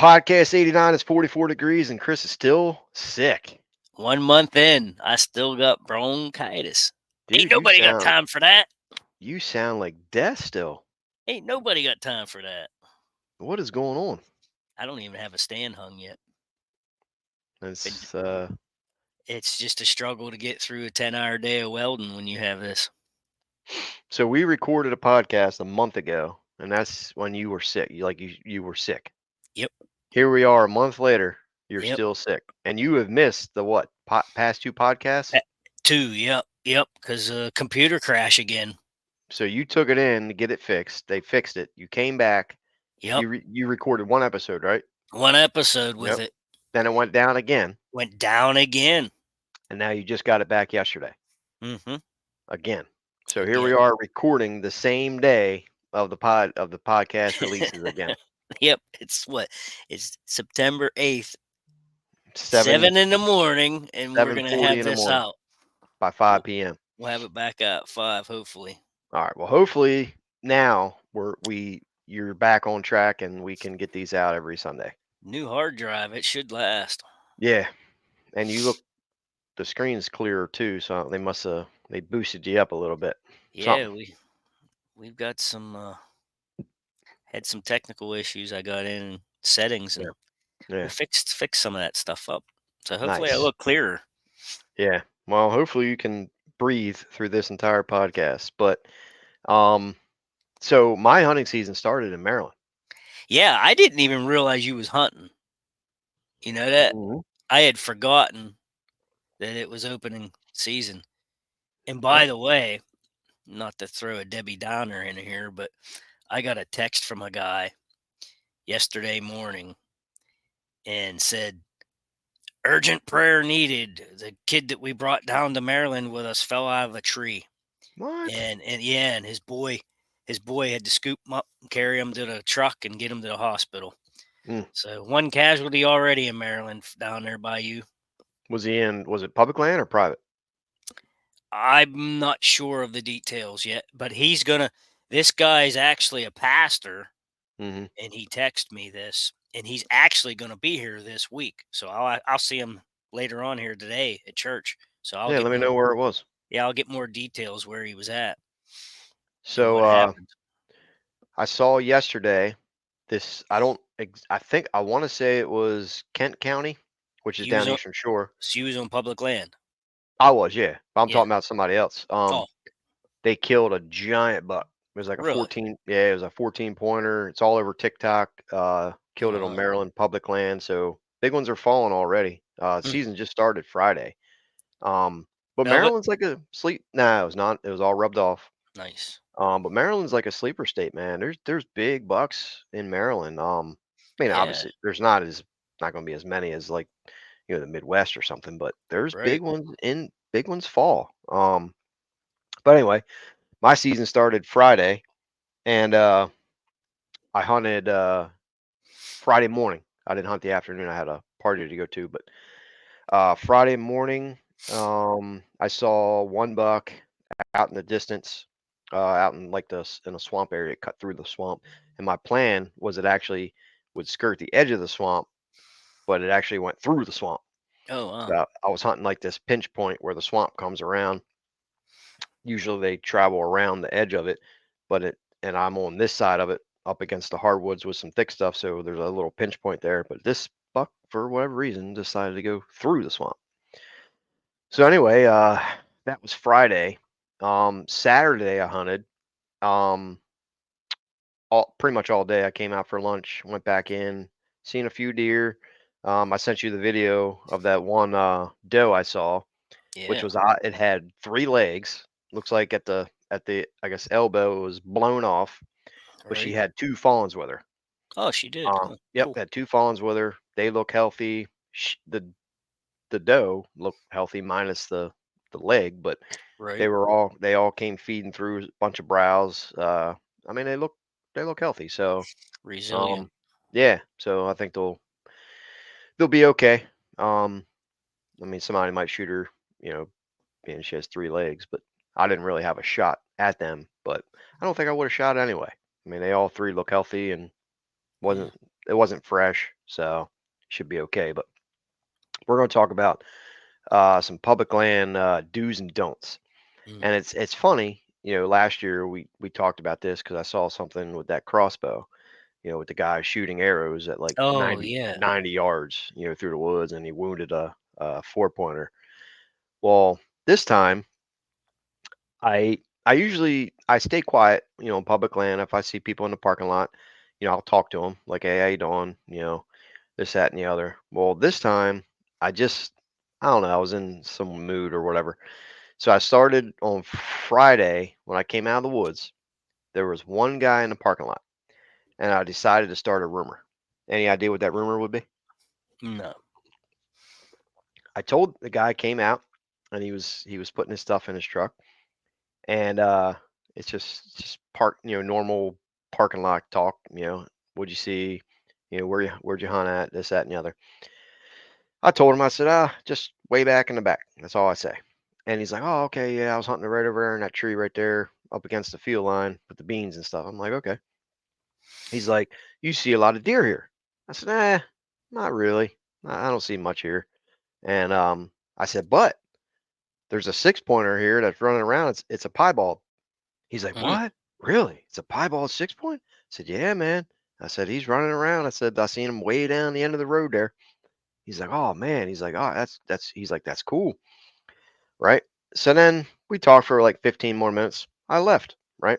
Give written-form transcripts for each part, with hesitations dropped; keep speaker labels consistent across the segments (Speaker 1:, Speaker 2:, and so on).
Speaker 1: Podcast 89 is 44 degrees, and Chris is still sick.
Speaker 2: 1 month in, I still got bronchitis. Ain't
Speaker 1: Dude, you
Speaker 2: nobody got
Speaker 1: sound
Speaker 2: time for that.
Speaker 1: you sound like death still.
Speaker 2: Ain't nobody got time for that.
Speaker 1: What is going on?
Speaker 2: I don't even have a stand hung yet. Been,
Speaker 1: It's
Speaker 2: it's just a struggle to get through a 10-hour day of welding when you have this.
Speaker 1: so we recorded a podcast a month ago, and that's when you were sick. You were sick.
Speaker 2: Yep,
Speaker 1: Here we are a month later. You're
Speaker 2: yep.
Speaker 1: still sick, and you have missed the what? Past two podcasts.
Speaker 2: Pa- Two, yep. Because computer crash again.
Speaker 1: So you took it in to get it fixed. They fixed it. You came back.
Speaker 2: Yep.
Speaker 1: You recorded one episode, right?
Speaker 2: One episode with
Speaker 1: Yep.
Speaker 2: it
Speaker 1: Then it went down again,
Speaker 2: went down again.
Speaker 1: and now you just got it back yesterday.
Speaker 2: Mm-hmm.
Speaker 1: Again. So here we
Speaker 2: Again.
Speaker 1: are recording the same day of the podcast releases again.
Speaker 2: Yep. It's what? It's September 8th,
Speaker 1: 7
Speaker 2: 7 in the morning, and we're gonna
Speaker 1: 7:40
Speaker 2: have
Speaker 1: in the
Speaker 2: this
Speaker 1: morning
Speaker 2: out.
Speaker 1: by
Speaker 2: We'll,
Speaker 1: 5 p.m.
Speaker 2: we'll have it back at 5, hopefully.
Speaker 1: All right. Well, hopefully now you're back on track and we can get these out every Sunday.
Speaker 2: New hard drive. It should last.
Speaker 1: Yeah. And the screen's clearer too, so they boosted you up a little bit.
Speaker 2: Yeah,
Speaker 1: Something.
Speaker 2: we've got some had some technical issues I got in settings,
Speaker 1: Yeah.
Speaker 2: and we
Speaker 1: Yeah.
Speaker 2: fixed some of that stuff up. So hopefully I
Speaker 1: Nice.
Speaker 2: look clearer.
Speaker 1: Yeah. Well, hopefully you can breathe through this entire podcast. But um so my hunting season started in Maryland.
Speaker 2: Yeah, I didn't even realize you was hunting. You know that?
Speaker 1: Mhm.
Speaker 2: I had forgotten that it was opening season. And
Speaker 1: Yep.
Speaker 2: by the way, not to throw a Debbie Downer in here, but I got a text from a guy yesterday morning and said, "Urgent prayer needed. The kid that we brought down to Maryland with us fell out of a tree."
Speaker 1: What?
Speaker 2: And yeah, and his boy had to scoop him up and carry him to the truck and get him to the hospital.
Speaker 1: Mm.
Speaker 2: So one casualty already in Maryland down there by you.
Speaker 1: Was it public land or private?
Speaker 2: I'm not sure of the details yet, but this guy's actually a pastor,
Speaker 1: Mhm.
Speaker 2: and he texted me this, and he's actually gonna be here this week. So I'll see him later on here today at church. So I'll
Speaker 1: Yeah,
Speaker 2: get
Speaker 1: let me
Speaker 2: more
Speaker 1: know where it was.
Speaker 2: yeah, I'll get more details where he was at and
Speaker 1: So
Speaker 2: what happened.
Speaker 1: I saw yesterday this I think I want to say it was Kent County, which is
Speaker 2: He was
Speaker 1: down
Speaker 2: on
Speaker 1: Eastern Shore.
Speaker 2: she was on public land.
Speaker 1: I was, yeah. But I'm
Speaker 2: Yeah.
Speaker 1: talking about somebody else.
Speaker 2: Oh,
Speaker 1: They killed a giant buck. It was like a
Speaker 2: really?
Speaker 1: 14, yeah, it was a 14 pointer. It's all over TikTok.
Speaker 2: Oh,
Speaker 1: Killed it on
Speaker 2: wow.
Speaker 1: Maryland public land. So big ones are falling already.
Speaker 2: Mm,
Speaker 1: Season just started Friday. But
Speaker 2: velvet?
Speaker 1: Maryland's like a sleep. Nah, it was not. It was all rubbed off.
Speaker 2: Nice.
Speaker 1: But Maryland's like a sleeper state, man. There's big bucks in Maryland. I mean,
Speaker 2: Yeah,
Speaker 1: obviously, there's not going to be as many as like the Midwest or something, but there's
Speaker 2: right.
Speaker 1: big ones fall. But anyway, my season started Friday, and I hunted Friday morning. I didn't hunt the afternoon. I had a party to go to, but Friday morning, I saw one buck out in the distance, out in like in a swamp area, cut through the swamp. And my plan was it actually would skirt the edge of the swamp, but it actually went through the swamp.
Speaker 2: Oh, wow.
Speaker 1: So I was hunting like this pinch point where the swamp comes around. Usually they travel around the edge of it, and I'm on this side of it up against the hardwoods with some thick stuff. So there's a little pinch point there. But this buck, for whatever reason, decided to go through the swamp. So anyway, that was Friday. Saturday I hunted. Um, pretty much all day. I came out for lunch, went back in, seen a few deer. I sent you the video of that one doe I saw, which
Speaker 2: Yeah,
Speaker 1: was it had 3 legs. Looks like at the I guess elbow it was blown off, but she
Speaker 2: right.
Speaker 1: had 2 fawns with her.
Speaker 2: Oh, she did. Oh,
Speaker 1: Yep,
Speaker 2: cool.
Speaker 1: had 2 fawns with her. They look healthy. The doe looked healthy minus the leg, but
Speaker 2: Right.
Speaker 1: they all came feeding through a bunch of browse. I mean they look healthy. So
Speaker 2: Resilient.
Speaker 1: um yeah, so I think they'll be okay. Um I mean somebody might shoot her, you know, being she has 3 legs, but I didn't really have a shot at them, but I don't think I would have shot anyway. I mean they all 3 look healthy and
Speaker 2: Yeah.
Speaker 1: wasn't it wasn't fresh, so should be okay. But we're going to talk about some public land do's and don'ts.
Speaker 2: Mm.
Speaker 1: And it's funny, last year we talked about this because I saw something with that crossbow, with the guy shooting arrows at like
Speaker 2: Oh,
Speaker 1: 90
Speaker 2: yeah.
Speaker 1: 90 yards, through the woods, and he wounded a four pointer. Well, this time I usually I stay quiet, in public land. If I see people in the parking lot, I'll talk to them like, "Hey, how you doing?" This, that, and the other. Well, this time I just I don't know, I was in some mood or whatever. So I started on Friday when I came out of the woods. There was one guy in the parking lot, and I decided to start a rumor. Any idea what that rumor would be?
Speaker 2: No.
Speaker 1: I told the guy came out, and he was putting his stuff in his truck, and it's just park, normal parking lot talk. What'd you see? Where'd you hunt at? This, that, and the other. I told him, I said, just way back in the back. That's all I say. And he's like, oh, okay, yeah, I was hunting right over there in that tree right there up against the field line with the beans and stuff. I'm like, okay. He's like, you see a lot of deer here. I said, not really. I don't see much here. And I said, but there's a six pointer here that's running around. It's a piebald. He's like,
Speaker 2: Mm.
Speaker 1: what? Really? It's a piebald six point? I said, yeah, man. I said, he's running around. I said, I seen him way down the end of the road there. He's like, oh man. He's like, oh, he's like, that's cool. Right. So then we talked for like 15 more minutes. I left. Right.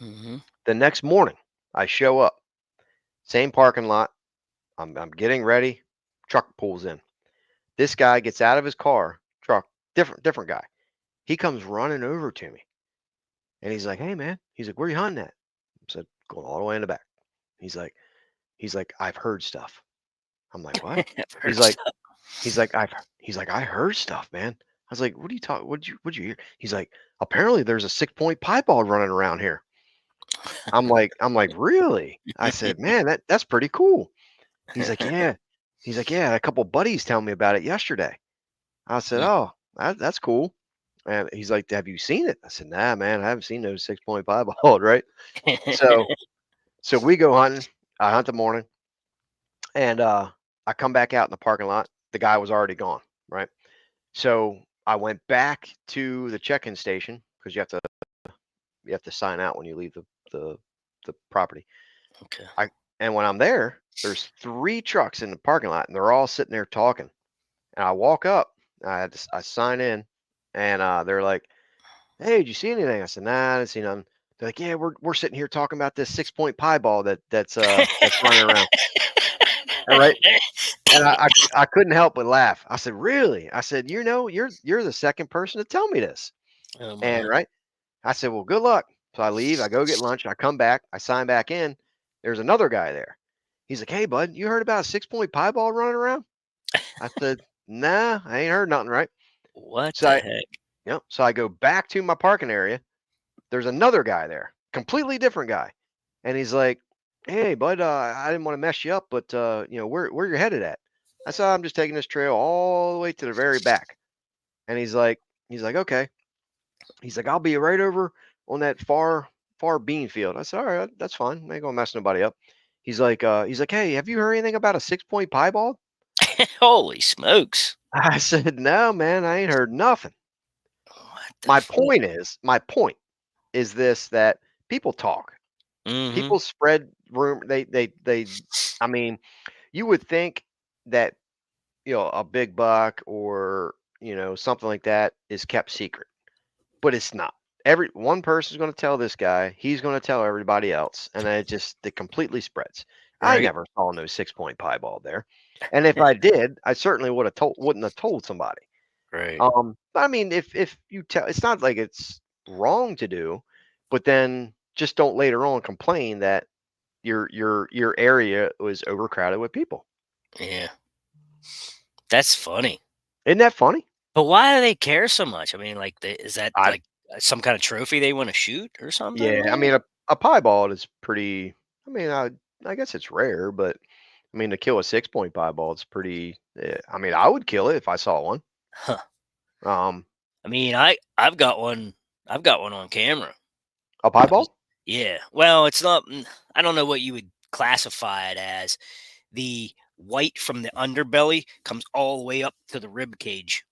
Speaker 2: Mhm.
Speaker 1: The next morning, I show up, same parking lot. I'm getting ready. Truck pulls in. This guy gets out of his car, truck, different guy. He comes running over to me and he's like, hey man, he's like, where you hunting at? I said, going all the way in the back. He's like, I've heard stuff. I'm like, what?
Speaker 2: I've heard
Speaker 1: He's like,
Speaker 2: stuff.
Speaker 1: I heard stuff, man. I was like, what are you talking? What'd you hear? He's like, apparently there's a 6 point piebald running around here. I'm like, really? I said, man, that's pretty cool. He's like, yeah. He's like, yeah, a couple buddies tell me about it yesterday. I said, oh, that's cool. And he's like, have you seen it? I said, nah, man, I haven't seen no 6 point piebald, right? So so we go hunting. I hunt the morning, and I come back out in the parking lot. The guy was already gone, right? So I went back to the check-in station because you have to sign out when you leave the the property.
Speaker 2: Okay.
Speaker 1: I and when I'm there, there's three trucks in the parking lot, and they're all sitting there talking. And I walk up, I sign in, and they're like, "Hey, did you see anything?" I said, "Nah, I didn't see nothing." They're like, "Yeah, we're sitting here talking about this 6 point piebald that's running around." All right, and I couldn't help but laugh. I said, "Really?" I said, you're the second person to tell me this."
Speaker 2: Oh
Speaker 1: And
Speaker 2: my.
Speaker 1: right, I said, "Well, good luck." So I leave. I go get lunch. I come back. I sign back in. There's another guy there. He's like, "Hey, bud, you heard about a 6 point piebald running around?" I said, "Nah, I ain't heard nothing." Right.
Speaker 2: What
Speaker 1: So
Speaker 2: the
Speaker 1: I,
Speaker 2: heck?
Speaker 1: yep. So I go back to my parking area. There's another guy there, completely different guy, and he's like, "Hey, bud, I didn't want to mess you up, but where you're headed at?" I said, "I'm just taking this trail all the way to the very back." And he's like, "Okay." He's like, "I'll be right over on that far bean field." I said, "All right, that's fine. I ain't gonna mess nobody up." He's like, "Hey, have you heard anything about a 6 point piebald?"
Speaker 2: Holy smokes.
Speaker 1: I said, "No, man, I ain't heard nothing."
Speaker 2: What the
Speaker 1: My
Speaker 2: flip?
Speaker 1: point is this, that people talk.
Speaker 2: Mhm.
Speaker 1: People spread rumor. They I mean, you would think that, a big buck or, something like that is kept secret, but it's not. Every one person's going to tell this guy, he's going to tell everybody else, and then it completely spreads. I
Speaker 2: Right.
Speaker 1: never saw no 6 point piebald there, and if I did, I certainly wouldn't have told somebody.
Speaker 2: Right.
Speaker 1: But I mean, if you tell, it's not like it's wrong to do, but then just don't later on complain that your area was overcrowded with people.
Speaker 2: Yeah. That's funny.
Speaker 1: Isn't that funny?
Speaker 2: But why do they care so much? I mean, like, is that
Speaker 1: I
Speaker 2: like some kind of trophy they want to shoot or something,
Speaker 1: Yeah, I
Speaker 2: man?
Speaker 1: mean a piebald is pretty. I mean, I guess it's rare, but I mean to kill a 6 point piebald is pretty. I mean, I would kill it if I saw one.
Speaker 2: Huh.
Speaker 1: Um,
Speaker 2: I mean, I've got one. I've got one on camera.
Speaker 1: a
Speaker 2: I was,
Speaker 1: piebald?
Speaker 2: yeah. Well, it's not. I don't know what you would. classify it as the white from the underbelly comes all the way up to the rib cage.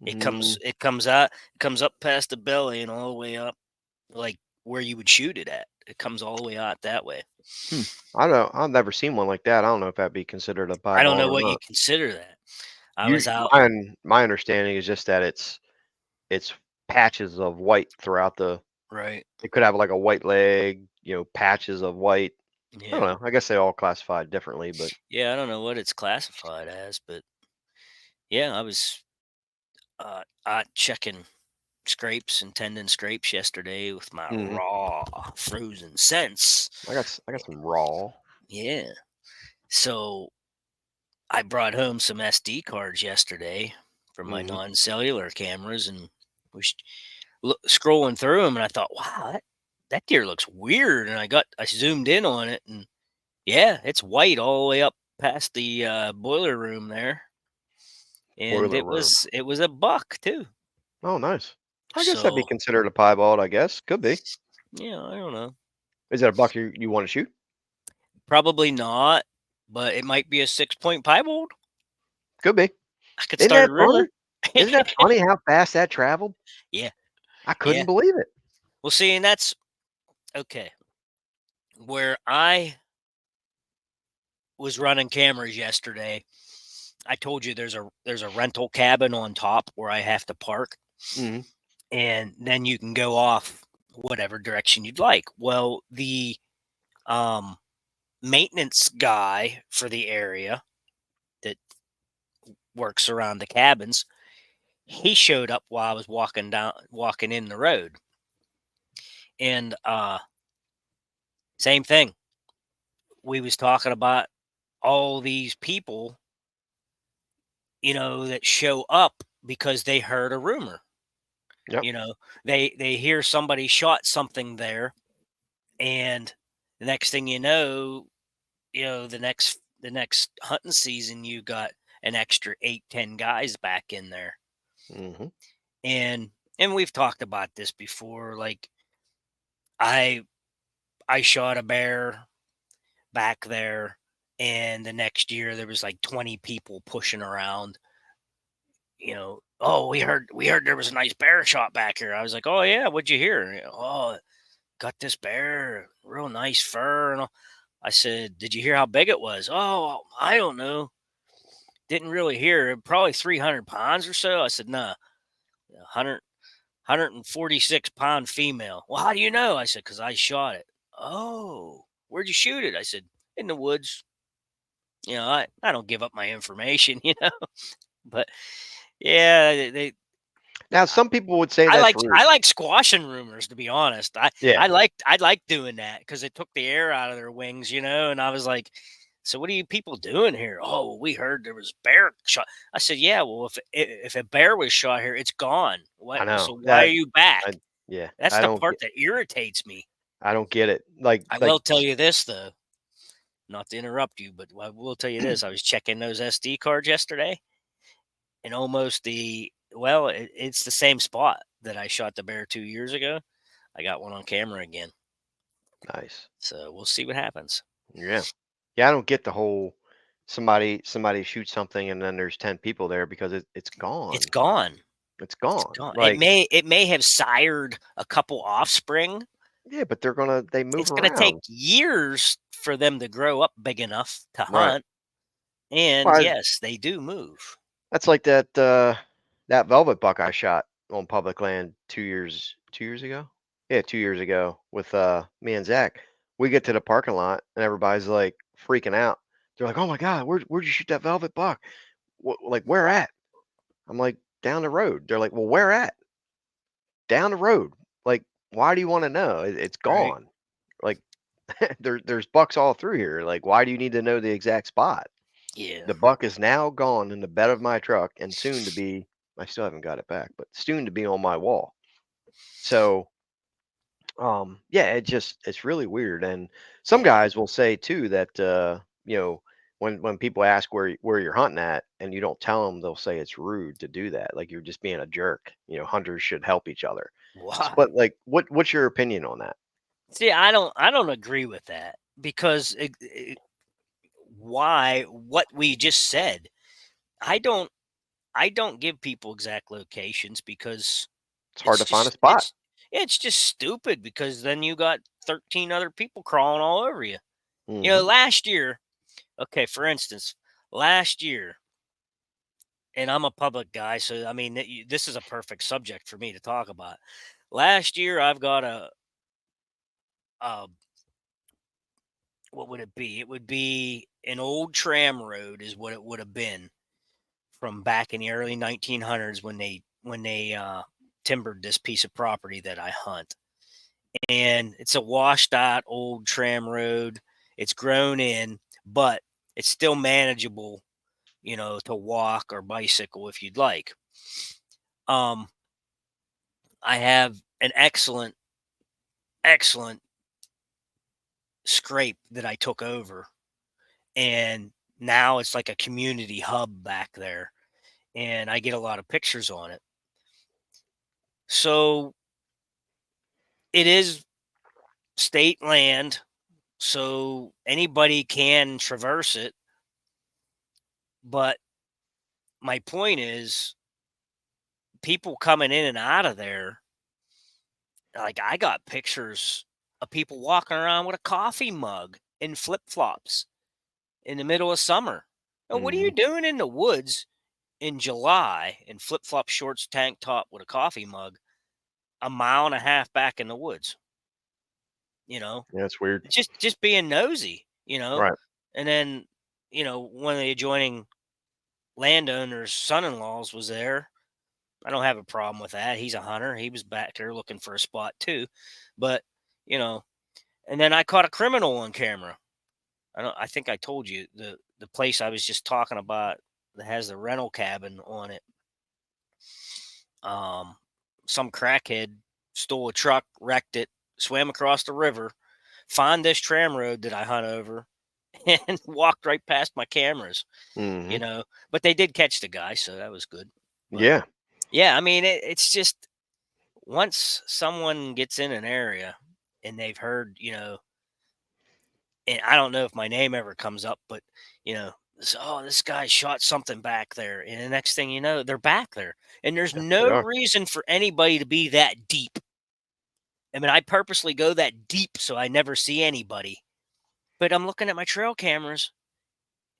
Speaker 2: It
Speaker 1: Mm,
Speaker 2: comes it comes out it comes up past the belly and all the way up like where you would shoot it at. It comes all the way out that way.
Speaker 1: hmm. I don't know. I've never seen one like that. I don't know if that'd be considered a
Speaker 2: I don't
Speaker 1: piebald
Speaker 2: know
Speaker 1: or
Speaker 2: what you
Speaker 1: not.
Speaker 2: consider that. I
Speaker 1: You
Speaker 2: was out
Speaker 1: my understanding is just that it's patches of white throughout the.
Speaker 2: right.
Speaker 1: It could have like a white leg, patches of white. I don't
Speaker 2: Yeah.
Speaker 1: know. I guess they all classified differently, but
Speaker 2: Yeah, I don't know what it's classified as, but yeah, I was checking scrapes and tendon scrapes yesterday with my
Speaker 1: mhm.
Speaker 2: raw frozen sense.
Speaker 1: I got some raw.
Speaker 2: Yeah. So I brought home some SD cards yesterday from my
Speaker 1: Mhm.
Speaker 2: non-cellular cameras and was scrolling through them, and I thought, wow, that deer looks weird. And I zoomed in on it, and yeah, it's white all the way up past the boiler room there, and
Speaker 1: Boiler
Speaker 2: it
Speaker 1: room.
Speaker 2: was it was a buck too.
Speaker 1: Oh, nice. I guess that'd be
Speaker 2: So
Speaker 1: considered a piebald, I guess. Could be.
Speaker 2: yeah, I don't know.
Speaker 1: Is that a buck you want to shoot?
Speaker 2: Probably not, but it might be a 6-point piebald.
Speaker 1: Could be.
Speaker 2: I could
Speaker 1: Isn't
Speaker 2: start
Speaker 1: that
Speaker 2: a
Speaker 1: funny?
Speaker 2: rumor.
Speaker 1: Isn't that funny how fast that traveled?
Speaker 2: Yeah,
Speaker 1: I
Speaker 2: yeah.
Speaker 1: couldn't believe it.
Speaker 2: Well, see, and that's okay. Where I was running cameras yesterday, I told you there's a rental cabin on top where I have to park,
Speaker 1: Mhm.
Speaker 2: and then you can go off whatever direction you'd like. Well, the um, maintenance guy for the area that works around the cabins, he showed up while I was walking in the road, and same thing. We was talking about all these people, that show up because they heard a rumor.
Speaker 1: Yep.
Speaker 2: You know, they hear somebody shot something there, and the next thing the next hunting season, you got an extra 8-10 guys back in there,
Speaker 1: Mhm.
Speaker 2: and we've talked about this before. Like I I shot a bear back there, and the next year there was like 20 people pushing around. Oh, we heard there was a nice bear shot back here. I was like, oh yeah, what'd you hear? Oh, got this bear, real nice fur and all. I said, did you hear how big it was? Oh, I don't know. Didn't really hear. Probably 300 pounds or so. I said, nah, 146-pound female. Well, how do you know? I said, because I shot it. Oh, where'd you shoot it? I said, in the woods. I don't give up my information, but yeah,
Speaker 1: Now, some people would say
Speaker 2: I
Speaker 1: that's
Speaker 2: like
Speaker 1: rude.
Speaker 2: I like squashing rumors, to be honest. I
Speaker 1: Yeah.
Speaker 2: I like I like doing that because it took the air out of their wings, and I was like, "So what are you people doing here?" "Oh, we heard there was bear shot." I said, "Yeah, well, if a bear was shot here, it's gone.
Speaker 1: I
Speaker 2: What?
Speaker 1: know.
Speaker 2: So why are you
Speaker 1: I
Speaker 2: back?"
Speaker 1: yeah,
Speaker 2: That's the part that irritates me.
Speaker 1: I don't get it. Like
Speaker 2: I
Speaker 1: like
Speaker 2: will tell you this though, not to interrupt you, but I will tell you this: I was checking those SD cards yesterday, and almost it's the same spot that I shot the bear 2 years ago. I got one on camera again.
Speaker 1: nice.
Speaker 2: So we'll see what happens.
Speaker 1: Yeah. Yeah, I don't get the whole somebody shoots something and then there's 10 people there because it's
Speaker 2: It's
Speaker 1: gone.
Speaker 2: gone.
Speaker 1: It's
Speaker 2: It's
Speaker 1: gone.
Speaker 2: gone. It
Speaker 1: Like,
Speaker 2: may have sired a couple offspring.
Speaker 1: yeah, but they move
Speaker 2: It's going to take
Speaker 1: around.
Speaker 2: years for them to grow up big enough to
Speaker 1: Right.
Speaker 2: hunt. And
Speaker 1: Well,
Speaker 2: yes, they do move.
Speaker 1: that's like that velvet buck I shot on public land 2 years ago. Yeah, 2 years ago with me and Zach. We get to the parking lot and everybody's like freaking out. They're like, "Oh my God, where'd you shoot that velvet buck? Like where at?" I'm like, "Down the road." They're like, "Well, where at?" "Down the road." Like, why do you want to know? It's
Speaker 2: Right.
Speaker 1: gone. Like there's bucks all through here. Like, why do you need to know the exact spot?
Speaker 2: Yeah.
Speaker 1: The buck is now gone in the bed of my truck and soon to be. I still haven't got it back, but soon to be on my wall. So, yeah, it's really weird. And some
Speaker 2: Yeah.
Speaker 1: guys will say too that when people ask where you're hunting at and you don't tell them, they'll say it's rude to do that. Like you're just being a jerk. Hunters should help each other.
Speaker 2: Why?
Speaker 1: But like, what's your opinion on that?
Speaker 2: See, I don't agree with that. because why what we just said. I don't I don't give people exact locations because
Speaker 1: It's hard to find a spot.
Speaker 2: it's just stupid because then you got 13 other people crawling all over you. You know,
Speaker 1: Mhm.
Speaker 2: last year, okay, for instance, last year, and I'm a public guy, so I mean, this is a perfect subject for me to talk about. Last year, I've got a what would it be? It would be an old tram road, is what it would have been from back in the early 1900s when they timbered this piece of property that I hunt. And it's a washed out old tram road. It's grown in, but it's still manageable, you know, to walk or bicycle if you'd like. Um, I have an excellent scrape that I took over, and now it's like a community hub back there, and I get a lot of pictures on it. So it is state land, so anybody can traverse it. But my point is, people coming in and out of there, like I got pictures of people walking around with a coffee mug and flip flops in the middle of summer. Now, what are you
Speaker 1: Mhm.
Speaker 2: doing in the woods in July in flip flop shorts, tank top with a coffee mug, a mile and a half back in the woods? You know,
Speaker 1: Yeah, it's weird.
Speaker 2: just being nosy. You know,
Speaker 1: Right.
Speaker 2: and then one of the adjoining landowner's son-in-laws was there. I don't have a problem with that. He's a hunter. He was back there looking for a spot too. But, you know, and then I caught a criminal on camera. I think I told you the place I was just talking about that has the rental cabin on it. Um some crackhead stole a truck, wrecked it, swam across the river, found this tram road that I hunt over and walked right past my cameras, you
Speaker 1: Mhm.
Speaker 2: know. But they did catch the guy, so that was good. But
Speaker 1: Yeah.
Speaker 2: yeah, I mean it's just once someone gets in an area and they've heard, and I don't know if my name ever comes up, but oh, this guy shot something back there, and the next thing you know, they're back there, and there's
Speaker 1: Yes, they
Speaker 2: no
Speaker 1: are.
Speaker 2: reason for anybody to be that deep. I mean, I purposely go that deep so I never see anybody, but I'm looking at my trail cameras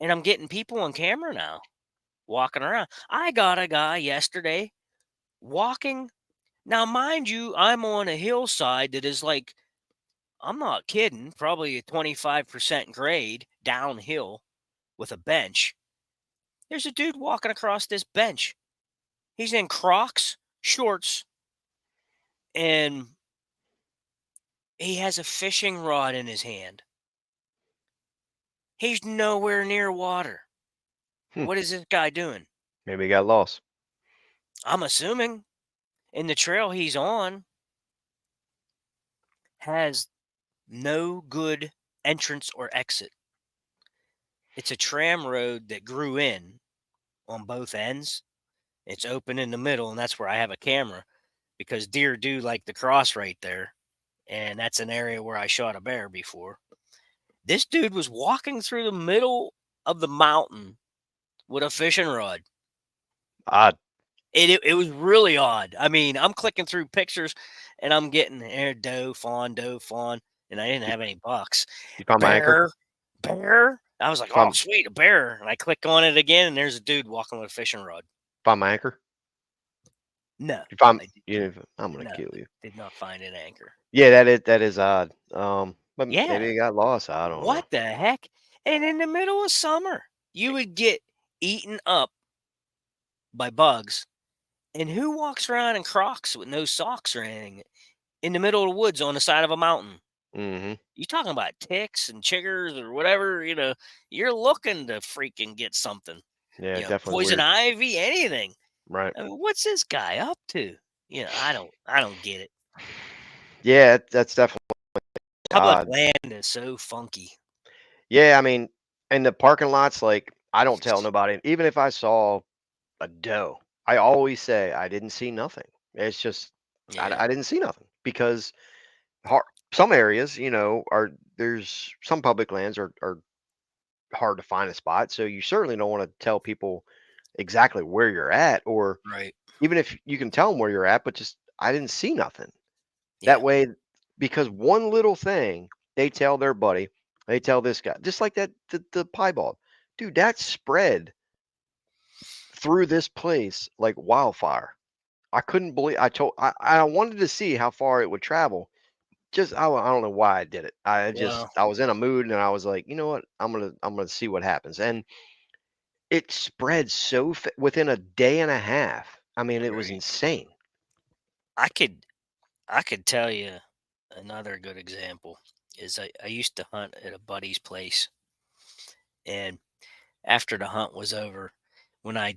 Speaker 2: and I'm getting people on camera now walking around. I got a guy yesterday walking. Now, mind you, I'm on a hillside that is like, I'm not kidding, probably a 25% grade downhill with a bench. There's a dude walking across this bench. He's in Crocs, shorts, and he has a fishing rod in his hand. He's nowhere near water.
Speaker 1: Hmm.
Speaker 2: What is this guy doing?
Speaker 1: Maybe he got lost.
Speaker 2: I'm assuming. And the trail he's on has no good entrance or exit. It's a tram road that grew in on both ends. It's open in the middle, and that's where I have a camera because deer do like the cross right there. And that's an area where I shot a bear before. This dude was walking through the middle of the mountain with a fishing rod.
Speaker 1: Odd.
Speaker 2: It was really odd. I mean, I'm clicking through pictures and I'm getting doe, fawn, and I didn't
Speaker 1: You
Speaker 2: have any bucks.
Speaker 1: you found my anchor?
Speaker 2: Bear, bear. I was like, oh,
Speaker 1: Found
Speaker 2: sweet, a bear. And I click on it again, and there's a dude walking with a fishing rod.
Speaker 1: found my anchor?
Speaker 2: No,
Speaker 1: You found
Speaker 2: I did,
Speaker 1: you didn't I'm gonna
Speaker 2: no,
Speaker 1: kill you.
Speaker 2: did not find an anchor.
Speaker 1: Yeah, that is odd. But maybe
Speaker 2: Yeah,
Speaker 1: he got lost. I don't know.
Speaker 2: what the heck? And in the middle of summer, you would get eaten up by bugs. And who walks around in Crocs with no socks or anything in the middle of the woods on the side of a mountain?
Speaker 1: Mhm.
Speaker 2: You talking about ticks and chiggers or whatever, you're looking to freaking get something,
Speaker 1: Yeah, definitely
Speaker 2: poison
Speaker 1: weird.
Speaker 2: ivy, anything.
Speaker 1: Right.
Speaker 2: I mean, what's this guy up to? I don't get it.
Speaker 1: Yeah, that's definitely
Speaker 2: Public
Speaker 1: odd.
Speaker 2: land is so funky.
Speaker 1: Yeah, I mean, in the parking lots, like, I don't tell nobody. Even if I saw a doe, I always say, "I didn't see nothing." It's just
Speaker 2: Yeah.
Speaker 1: I didn't see nothing because hard. some areas, are there's some public lands are hard to find a spot. So you certainly don't want to tell people exactly where you're at, or
Speaker 2: Right.
Speaker 1: even if you can tell them where you're at, but just I didn't see nothing.
Speaker 2: Yeah.
Speaker 1: That way, because one little thing they tell their buddy, they tell this guy, just like that the piebald, dude, that spread through this place like wildfire. I couldn't believe I wanted to see how far it would travel. Just I don't know why I did it.
Speaker 2: Well,
Speaker 1: I was in a mood and I was like, you know what? I'm gonna see what happens. And it spread within a day and a half. I mean, it was
Speaker 2: right.
Speaker 1: insane.
Speaker 2: I could I could tell you another good example is I used to hunt at a buddy's place, and after the hunt was over, when I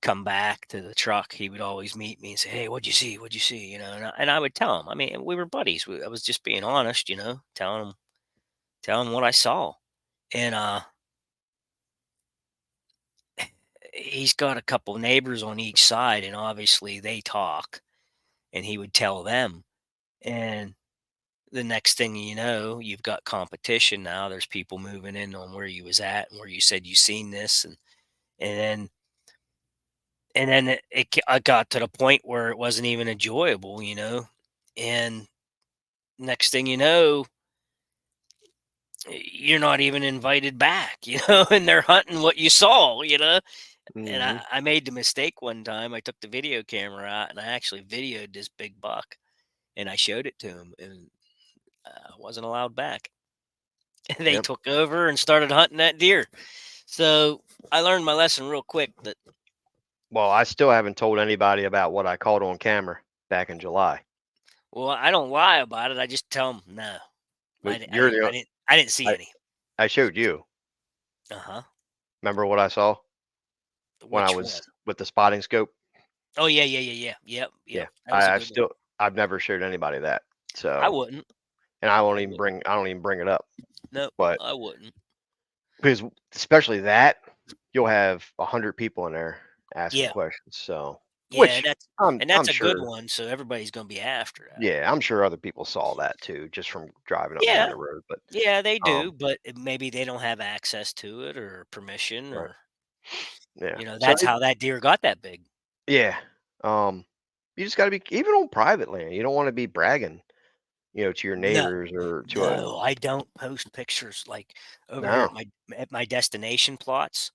Speaker 2: come back to the truck, he would always meet me and say, "Hey, what'd you see? What'd you see?" And I would tell him. I mean, we were buddies. I was just being honest, telling him what I saw. And he's got a couple neighbors on each side, and obviously they talk, and he would tell them. And the next thing you know, you've got competition now. There's people moving in on where you was at and where you said you seen this, and then I got to the point where it wasn't even enjoyable. And next thing you know, you're not even invited back, and they're hunting what you saw. And I,
Speaker 1: Hmm.
Speaker 2: I made the mistake one time. I took the video camera out and I actually videoed this big buck and I showed it to him, and I wasn't allowed back. And they
Speaker 1: Yep.
Speaker 2: took over and started hunting that deer. So I learned my lesson real quick that,
Speaker 1: Well, I still haven't told anybody about what I caught on camera back in July.
Speaker 2: well, I don't lie about it. I just tell them no.
Speaker 1: But you're the
Speaker 2: I didn't see
Speaker 1: I,
Speaker 2: any.
Speaker 1: I showed you.
Speaker 2: Uh huh.
Speaker 1: Remember what I saw when I
Speaker 2: Which one?
Speaker 1: was with the spotting scope?
Speaker 2: Oh yeah, yeah, yeah, yeah. Yep,
Speaker 1: Yeah.
Speaker 2: yep. That was a
Speaker 1: I've
Speaker 2: good one.
Speaker 1: still I've never showed anybody that.
Speaker 2: I
Speaker 1: So,
Speaker 2: wouldn't.
Speaker 1: and
Speaker 2: I wouldn't.
Speaker 1: I don't even bring it up.
Speaker 2: Nope.
Speaker 1: But
Speaker 2: I wouldn't.
Speaker 1: because especially that, you'll have 100 people in there asking
Speaker 2: Yeah,
Speaker 1: questions. So,
Speaker 2: yeah.
Speaker 1: which
Speaker 2: And
Speaker 1: I'm
Speaker 2: that's a good
Speaker 1: sure,
Speaker 2: one. So everybody's gonna be after that.
Speaker 1: yeah, I'm sure other people saw that too, just from driving up and down
Speaker 2: Yeah,
Speaker 1: the road. But
Speaker 2: yeah, they do.
Speaker 1: um,
Speaker 2: But maybe they don't have access to it or permission,
Speaker 1: right,
Speaker 2: or
Speaker 1: yeah. So
Speaker 2: that's how that deer got that big.
Speaker 1: yeah, um, you just got to be even on private land. You don't want to be bragging, to your
Speaker 2: No,
Speaker 1: neighbors or to a
Speaker 2: no, I don't post pictures like over here
Speaker 1: no
Speaker 2: at my destination plots.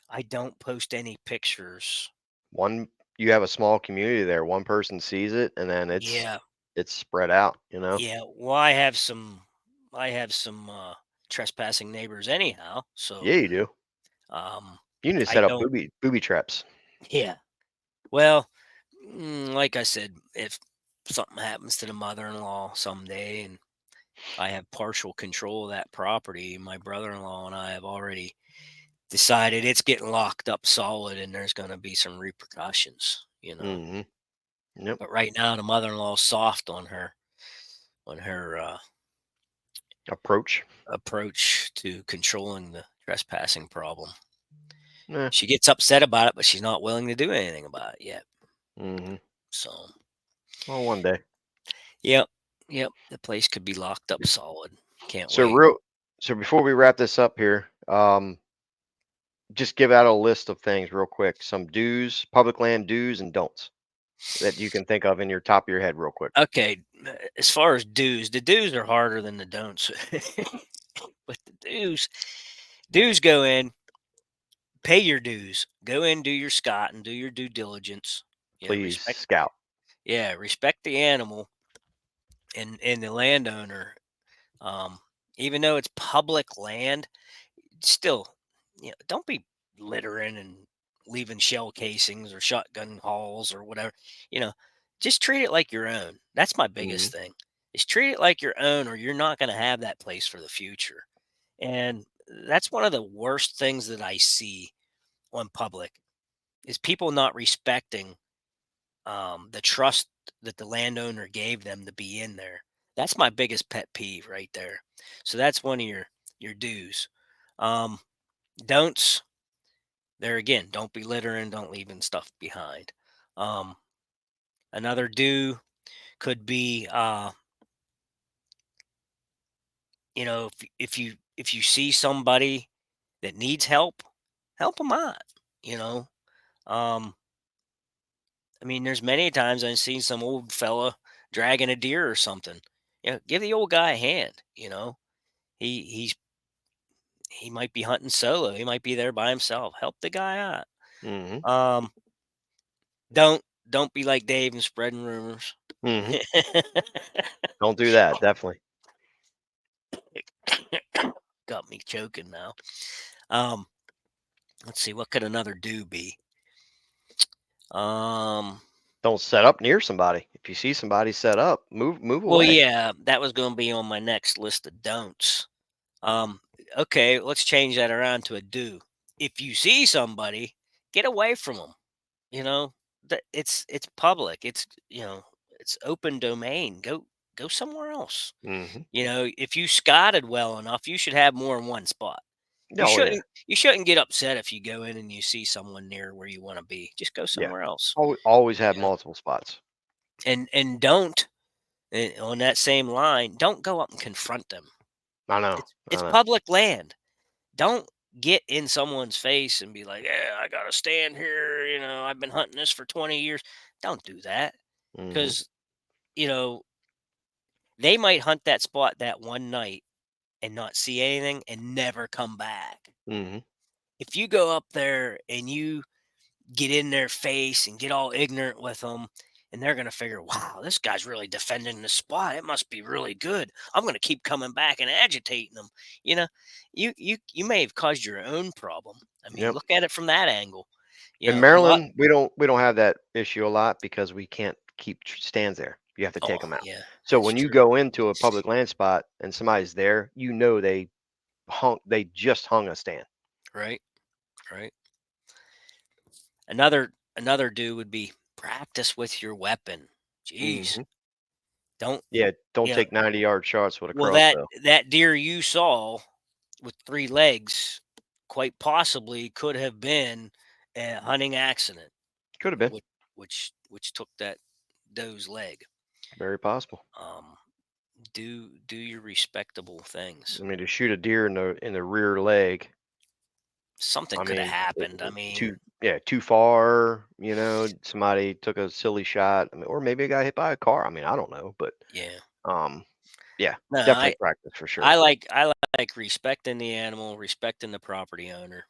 Speaker 2: I don't post any pictures.
Speaker 1: one. You have a small community there. One person sees it, and then
Speaker 2: Yeah,
Speaker 1: it's spread out.
Speaker 2: yeah. Well, I have some trespassing neighbors anyhow, so
Speaker 1: Yeah, you do.
Speaker 2: um,
Speaker 1: You need to
Speaker 2: I
Speaker 1: set up
Speaker 2: don't.
Speaker 1: booby traps.
Speaker 2: Yeah. Well, like I said, if something happens to the mother-in-law someday, and I have partial control of that property, my brother-in-law and I have already decided it's getting locked up solid, and there's going to be some repercussions.
Speaker 1: Hmm. Yep.
Speaker 2: But right now, the mother-in-law's soft on her
Speaker 1: Approach.
Speaker 2: approach to controlling the trespassing problem.
Speaker 1: Nah.
Speaker 2: She gets upset about it, but she's not willing to do anything about it yet.
Speaker 1: Hmm.
Speaker 2: So,
Speaker 1: Well, one day.
Speaker 2: yep, yep, the place could be locked up solid. Can't
Speaker 1: So
Speaker 2: wait.
Speaker 1: real. So before we wrap this up here, just give out a list of things real quick. Some do's, public land do's and don'ts that you can think of in your top of your head, real quick.
Speaker 2: Okay, as far as dues, the dues are harder than the don'ts. But the dues go in, pay your dues. Go in, do your scot, and do your due diligence.
Speaker 1: Please
Speaker 2: Respect.
Speaker 1: scout.
Speaker 2: Yeah, respect the animal and the landowner. Um, Even though it's public land, still, don't be littering and leaving shell casings or shotgun hulls or whatever. You know, just treat it like your own. That's my
Speaker 1: Hmm.
Speaker 2: biggest thing. Is treat it like your own, or you're not going to have that place for the future. And that's one of the worst things that I see on public is people not respecting the trust that the landowner gave them to be in there. That's my biggest pet peeve right there. So that's one of your dues. Um, don'ts. There again, don't be littering, don't leaving stuff behind. Another do could be if you see somebody that needs help, help them out. You know, um, I mean, there's many times I've seen some old fella dragging a deer or something. Give the old guy a hand. He might be hunting solo. He might be there by himself. Help the guy out.
Speaker 1: Mhm.
Speaker 2: Um, don't be like Dave and spreading rumors.
Speaker 1: Mhm. Don't do that, definitely.
Speaker 2: Got me choking now. Um, let's see, what could another do be? Um,
Speaker 1: Don't set up near somebody. If you see somebody set up, move
Speaker 2: well,
Speaker 1: away.
Speaker 2: yeah, that was going to be on my next list of don'ts. Um, okay, let's change that around to a do. If you see somebody, get away from them. You know, it's public. It's open domain. Go somewhere else.
Speaker 1: Mhm.
Speaker 2: If you scotted well enough, you should have more than one spot. You
Speaker 1: Oh, yeah.
Speaker 2: shouldn't you shouldn't get upset if you go in and you see someone near where you want to be. Just go
Speaker 1: Yeah.
Speaker 2: somewhere else.
Speaker 1: Always have
Speaker 2: You know,
Speaker 1: multiple spots.
Speaker 2: and don't on that same line, don't go up and confront them.
Speaker 1: I know.
Speaker 2: It's
Speaker 1: I know.
Speaker 2: public land. Don't get in someone's face and be like, "Yeah, I gotta stand here. I've been hunting this for 20 years." Don't do that
Speaker 1: Mhm.
Speaker 2: because you know they might hunt that spot that one night and not see anything and never come back.
Speaker 1: Mhm.
Speaker 2: If you go up there and you get in their face and get all ignorant with them, and they're going to figure, wow, this guy's really defending the spot. It must be really good. I'm going to keep coming back and agitating them. You know, you may have caused your own problem. I mean,
Speaker 1: Yep.
Speaker 2: look at it from that angle.
Speaker 1: In
Speaker 2: A lot.
Speaker 1: Maryland, we don't have that issue a lot because we can't keep stands there. You have to take
Speaker 2: Oh,
Speaker 1: them out.
Speaker 2: yeah,
Speaker 1: So
Speaker 2: that's
Speaker 1: when you
Speaker 2: true.
Speaker 1: go into a public land spot and somebody's there, they just hung a stand.
Speaker 2: Right, right. Another do would be practice with your weapon. Jeez,
Speaker 1: Mhm.
Speaker 2: don't
Speaker 1: Yeah, don't
Speaker 2: you know?
Speaker 1: take 90-yard shots with a
Speaker 2: Well, that
Speaker 1: crossbow.
Speaker 2: that deer you saw with 3 legs quite possibly could have been a hunting accident,
Speaker 1: Could have been.
Speaker 2: which took that doe's leg.
Speaker 1: Very possible.
Speaker 2: Um, do your respectable things.
Speaker 1: I mean, to shoot a deer in the rear leg,
Speaker 2: Something
Speaker 1: I
Speaker 2: could have
Speaker 1: mean,
Speaker 2: happened. I mean,
Speaker 1: too far, somebody took a silly shot, I mean, or maybe a guy hit by a car. I mean, I don't know, but
Speaker 2: yeah.
Speaker 1: um, yeah,
Speaker 2: No,
Speaker 1: definitely
Speaker 2: I
Speaker 1: practice for
Speaker 2: I
Speaker 1: sure.
Speaker 2: like I like respecting the animal, respecting the property owner,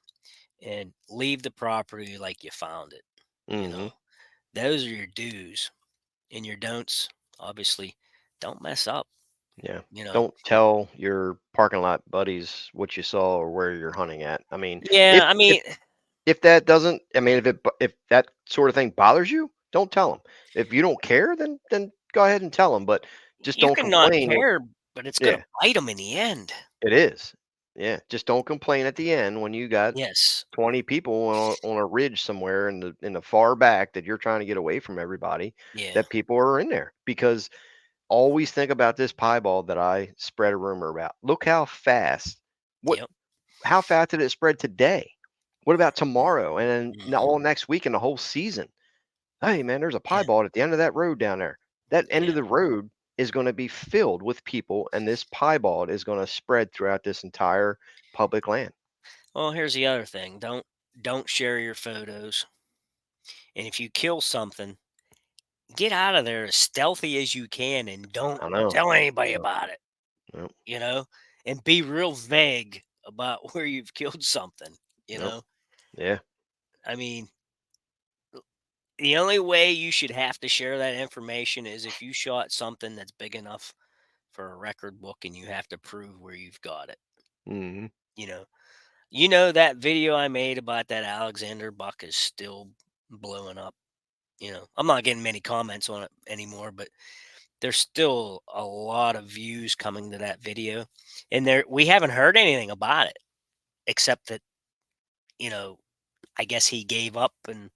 Speaker 2: and leave the property like you found it. You
Speaker 1: Mhm.
Speaker 2: know, those are your do's and your don'ts. Obviously, don't mess up.
Speaker 1: Yeah.
Speaker 2: You know,
Speaker 1: Don't tell your parking lot buddies what you saw or where you're hunting at. I mean, if
Speaker 2: yeah, I
Speaker 1: if
Speaker 2: mean,
Speaker 1: if that doesn't, I mean, if that sort of thing bothers you, don't tell them. If you don't care, then go ahead and tell them. But just
Speaker 2: you
Speaker 1: don't
Speaker 2: can not
Speaker 1: complain.
Speaker 2: care, but it's gonna
Speaker 1: Yeah,
Speaker 2: bite them in the end.
Speaker 1: it is. Yeah, just don't complain at the end when you got
Speaker 2: Yes.
Speaker 1: 20 people on a ridge somewhere in the far back that you're trying to get away from everybody.
Speaker 2: Yeah.
Speaker 1: That people are in there because always think about this piebald that I spread a rumor about. Look how fast. What?
Speaker 2: Yep.
Speaker 1: How fast did it spread today? What about tomorrow and then
Speaker 2: Mhm.
Speaker 1: all next week and the whole season? Hey man, there's a
Speaker 2: Yeah.
Speaker 1: piebald at the end of that road down there. That end
Speaker 2: Yeah.
Speaker 1: of the road is going to be filled with people, and this piebald is going to spread throughout this entire public land.
Speaker 2: Well, here's the other thing. Don't share your photos. And if you kill something, get out of there as stealthy as you can and don't
Speaker 1: I know.
Speaker 2: tell anybody
Speaker 1: Yep.
Speaker 2: about it,
Speaker 1: Yep.
Speaker 2: you know? And be real vague about where you've you something, you
Speaker 1: Yep.
Speaker 2: know?
Speaker 1: Yeah.
Speaker 2: I mean, the only way you should have to share that information is if you shot something that's big enough for a record book and you have to prove where you've got it.
Speaker 1: Hmm.
Speaker 2: You know, that video I made about that Alexander buck is still blowing up. I'm not getting many comments on it anymore, but there's still a lot of views coming to that video, and there we haven't heard anything about it except that you know I guess he gave up and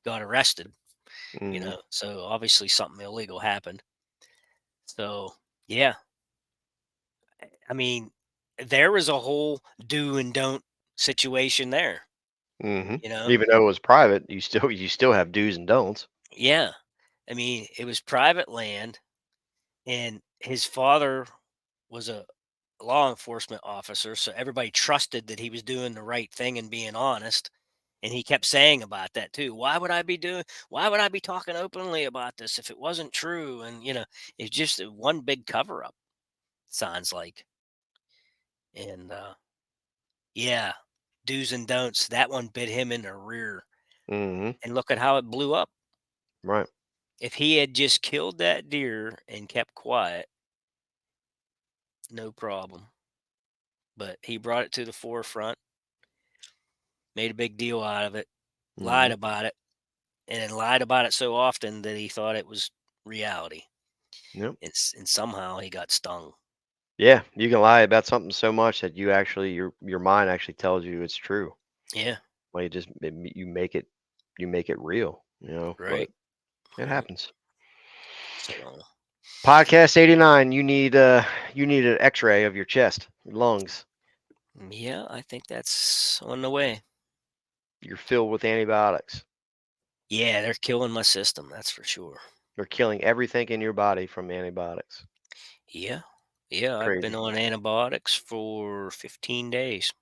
Speaker 2: got arrested.
Speaker 1: Hmm.
Speaker 2: So obviously something illegal happened. So yeah, I mean, there was a whole do and don't situation there.
Speaker 1: Hmm.
Speaker 2: You know,
Speaker 1: Even though it was private, you still have do's and don'ts.
Speaker 2: yeah. I mean, it was private land, and his father was a law enforcement officer, so everybody trusted that he was doing the right thing and being honest. And he kept saying about that too. Why would I be talking openly about this if it wasn't true? And it's just one big cover up, sounds like. And yeah, do's and don'ts. That one bit him in the rear.
Speaker 1: Hmm.
Speaker 2: And look at how it blew up.
Speaker 1: Right.
Speaker 2: If he had just killed that deer and kept quiet, no problem. But he brought it to the forefront, made a big deal out of it, lied
Speaker 1: Hmm.
Speaker 2: about it, and then lied about it so often that he thought it was reality.
Speaker 1: Yep.
Speaker 2: And somehow he got stung.
Speaker 1: Yeah, you can lie about something so much that you actually your mind actually tells you it's true.
Speaker 2: Yeah,
Speaker 1: Well, you make it real, but
Speaker 2: right.
Speaker 1: it
Speaker 2: Right.
Speaker 1: happens.
Speaker 2: So,
Speaker 1: Podcast 89, you need an x-ray of your chest, your lungs.
Speaker 2: yeah, I think that's on the way.
Speaker 1: You're filled with antibiotics.
Speaker 2: Yeah, they're killing my system, that's for sure.
Speaker 1: They're killing everything in your body from antibiotics.
Speaker 2: Yeah. Yeah, I've been
Speaker 1: Crazy.
Speaker 2: on antibiotics for 15 days.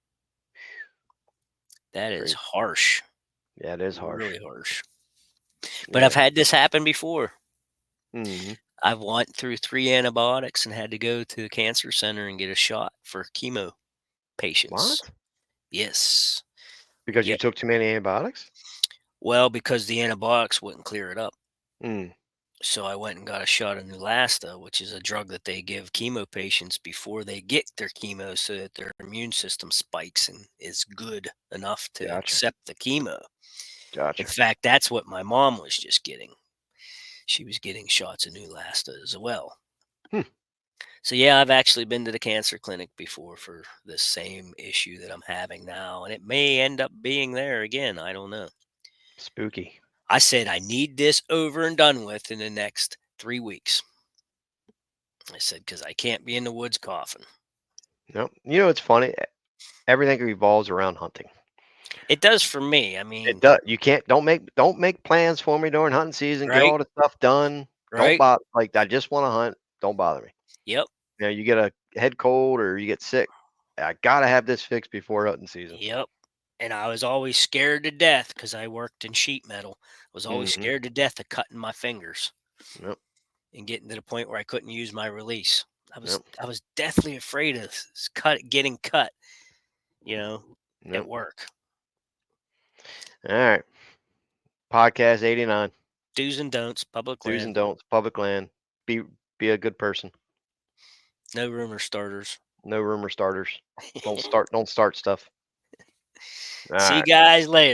Speaker 2: That is
Speaker 1: Crazy.
Speaker 2: harsh,
Speaker 1: Yeah, it is harsh.
Speaker 2: really harsh. But I've
Speaker 1: Yeah.
Speaker 2: had this happen before.
Speaker 1: Mhm.
Speaker 2: I've went through 3 antibiotics and had to go to the cancer center and get a shot for chemo patients.
Speaker 1: What?
Speaker 2: Yes.
Speaker 1: Because you
Speaker 2: Yep.
Speaker 1: took too many antibiotics?
Speaker 2: Well, because the antibiotics wouldn't clear it up.
Speaker 1: Mm.
Speaker 2: So I went and got a shot of Neulasta, which is a drug that they give chemo patients before they get their chemo so that their immune system spikes and is good enough to
Speaker 1: Gotcha.
Speaker 2: accept the chemo. In
Speaker 1: Gotcha.
Speaker 2: fact, that's what my mom was just getting. She was getting shots of Neulasta as well.
Speaker 1: Hmm.
Speaker 2: So yeah, I've actually been to the cancer clinic before for the same issue that I'm having now, and it may end up being there again. I don't know.
Speaker 1: Spooky.
Speaker 2: I said I need this over and done with in the next 3 weeks. I said because I can't be in the woods coughing.
Speaker 1: No. It's funny. Everything revolves around hunting.
Speaker 2: It does for me. I
Speaker 1: It
Speaker 2: mean,
Speaker 1: does. You can't don't make plans for me during hunting season. Get
Speaker 2: right,
Speaker 1: all the stuff done. Don't
Speaker 2: right,
Speaker 1: bother. Like I just want to hunt. Don't bother me.
Speaker 2: yep,
Speaker 1: You get a head cold or you get sick. I gotta have this fixed before hunting season.
Speaker 2: yep. And I was always scared to death because I worked in sheet metal. I was always
Speaker 1: Hmm.
Speaker 2: scared to death of cutting my fingers
Speaker 1: Yep.
Speaker 2: and getting to the point where I couldn't use my release. I was
Speaker 1: Yep.
Speaker 2: I was deathly afraid of getting cut, at
Speaker 1: Yep.
Speaker 2: work.
Speaker 1: All right. Podcast 89.
Speaker 2: Do's and don'ts, public
Speaker 1: Do's
Speaker 2: land,
Speaker 1: and don'ts. Public land. Be be a good person.
Speaker 2: no rumor starters.
Speaker 1: No rumor starters. Don't start stuff. All
Speaker 2: See you
Speaker 1: right.
Speaker 2: guys later.